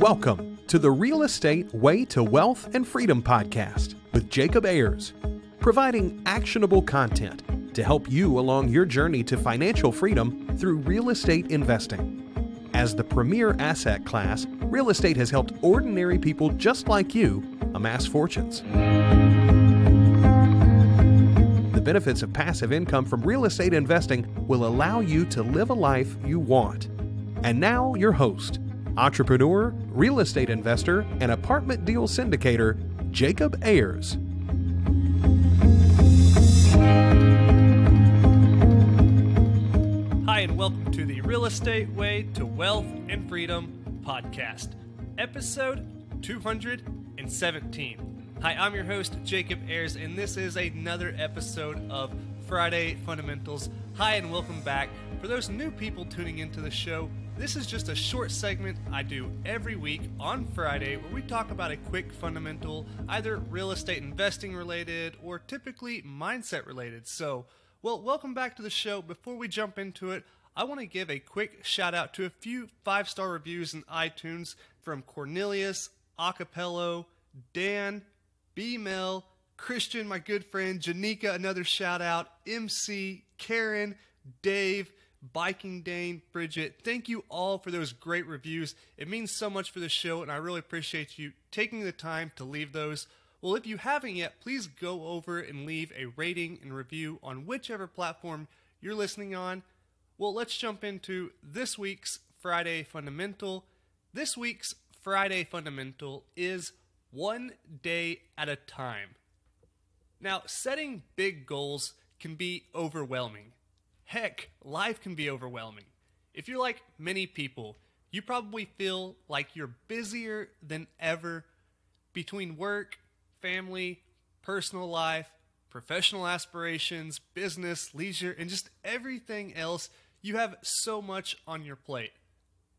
Welcome to the Real Estate Way to Wealth and Freedom podcast with Jacob Ayers, providing actionable content to help you along your journey to financial freedom through real estate investing. As the premier asset class, real estate has helped ordinary people just like you amass fortunes. The benefits of passive income from real estate investing will allow you to live a life you want. And now your host, entrepreneur, real estate investor, and apartment deal syndicator, Jacob Ayers. Hi, and welcome to the Real Estate Way to Wealth and Freedom podcast, episode 217. Hi, I'm your host, Jacob Ayers, and this is another episode of Friday Fundamentals. Hi, and welcome back. For those new people tuning into the show, this is just a short segment I do every week on Friday where we talk about a quick fundamental, either real estate investing related or typically mindset related. So, welcome back to the show. Before we jump into it, I want to give a quick shout out to a few 5-star reviews in iTunes from Cornelius, Acapello, Dan, B-Mel, Christian, my good friend, Janika, another shout out, MC, Karen, Dave, Biking Dane, Bridget. Thank you all for those great reviews. It means so much for the show, and I really appreciate you taking the time to leave those. Well, if you haven't yet, please go over and leave a rating and review on whichever platform you're listening on. Well, let's jump into this week's Friday Fundamental. This week's Friday Fundamental is one day at a time. Now, setting big goals can be overwhelming. Heck, life can be overwhelming. If you're like many people, you probably feel like you're busier than ever between work, family, personal life, professional aspirations, business, leisure, and just everything else. You have so much on your plate.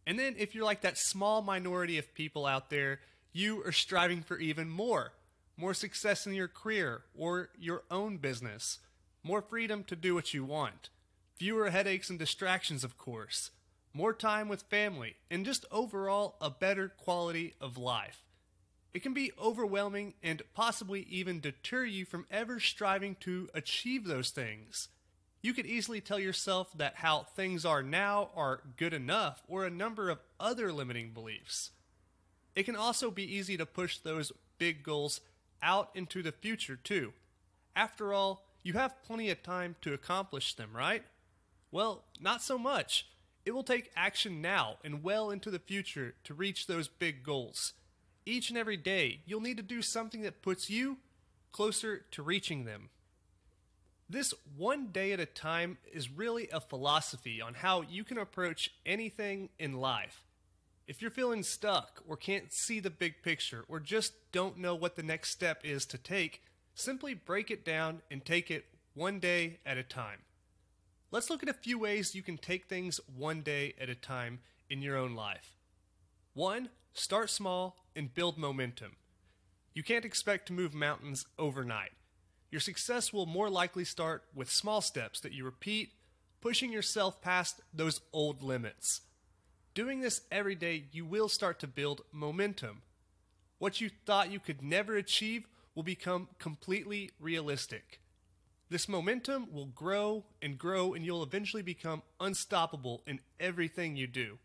And then if you're like that small minority of people out there, you are striving for even more success in your career or your own business, more freedom to do what you want. Fewer headaches and distractions, of course, more time with family, and just overall a better quality of life. It can be overwhelming and possibly even deter you from ever striving to achieve those things. You could easily tell yourself that how things are now are good enough, or a number of other limiting beliefs. It can also be easy to push those big goals out into the future too. After all, you have plenty of time to accomplish them, right? Well, not so much. It will take action now and well into the future to reach those big goals. Each and every day, you'll need to do something that puts you closer to reaching them. This one day at a time is really a philosophy on how you can approach anything in life. If you're feeling stuck or can't see the big picture or just don't know what the next step is to take, simply break it down and take it one day at a time. Let's look at a few ways you can take things one day at a time in your own life. 1. Start small and build momentum. You can't expect to move mountains overnight. Your success will more likely start with small steps that you repeat, pushing yourself past those old limits. Doing this every day, you will start to build momentum. What you thought you could never achieve will become completely realistic. This momentum will grow, and you'll eventually become unstoppable in everything you do.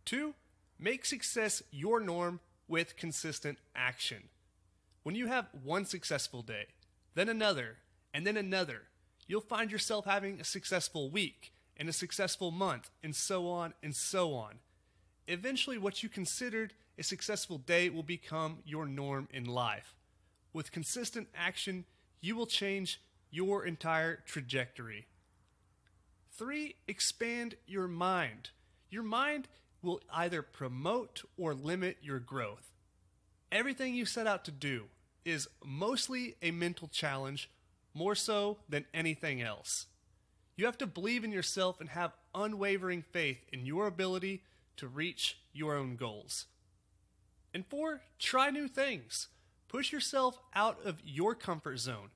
2. Make success your norm with consistent action. When you have one successful day, then another, and then another, you'll find yourself having a successful week, and a successful month, and so on and so on. Eventually, what you considered a successful day will become your norm in life. With consistent action, you will change your entire trajectory. 3. Expand your mind. Your mind will either promote or limit your growth. Everything you set out to do is mostly a mental challenge, more so than anything else. You have to believe in yourself and have unwavering faith in your ability to reach your own goals. And 4. Try new things. Push yourself out of your comfort zone.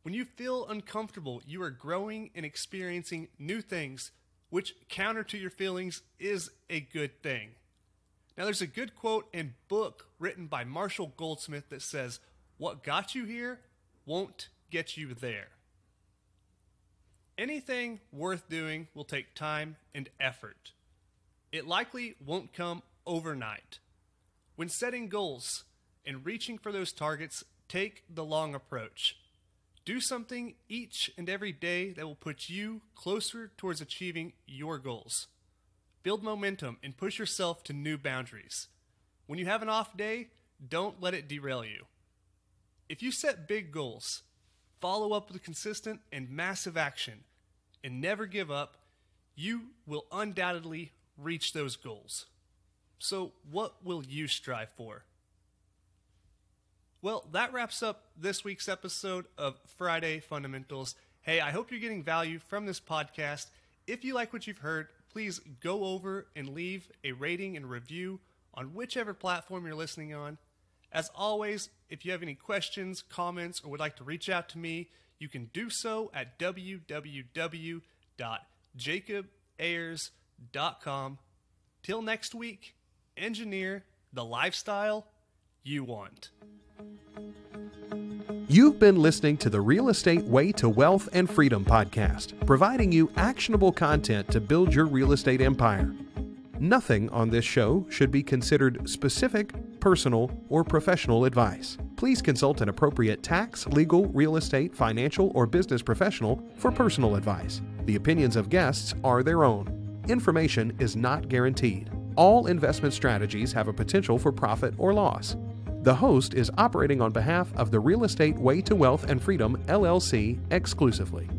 When you feel uncomfortable, you are growing and experiencing new things, which counter to your feelings is a good thing. Now, there's a good quote and book written by Marshall Goldsmith that says, "What got you here won't get you there." Anything worth doing will take time and effort. It likely won't come overnight. When setting goals and reaching for those targets, take the long approach. Do something each and every day that will put you closer towards achieving your goals. Build momentum and push yourself to new boundaries. When you have an off day, don't let it derail you. If you set big goals, follow up with consistent and massive action, and never give up, you will undoubtedly reach those goals. So what will you strive for? Well, that wraps up this week's episode of Friday Fundamentals. Hey, I hope you're getting value from this podcast. If you like what you've heard, please go over and leave a rating and review on whichever platform you're listening on. As always, if you have any questions, comments, or would like to reach out to me, you can do so at www.jacobayers.com. Till next week, engineer the lifestyle you want. You've been listening to the Real Estate Way to Wealth and Freedom podcast, providing you actionable content to build your real estate empire. Nothing on this show should be considered specific, personal, or professional advice. Please consult an appropriate tax, legal, real estate, financial, or business professional for personal advice. The opinions of guests are their own. Information is not guaranteed. All investment strategies have a potential for profit or loss. The host is operating on behalf of the Real Estate Way to Wealth and Freedom, LLC, exclusively.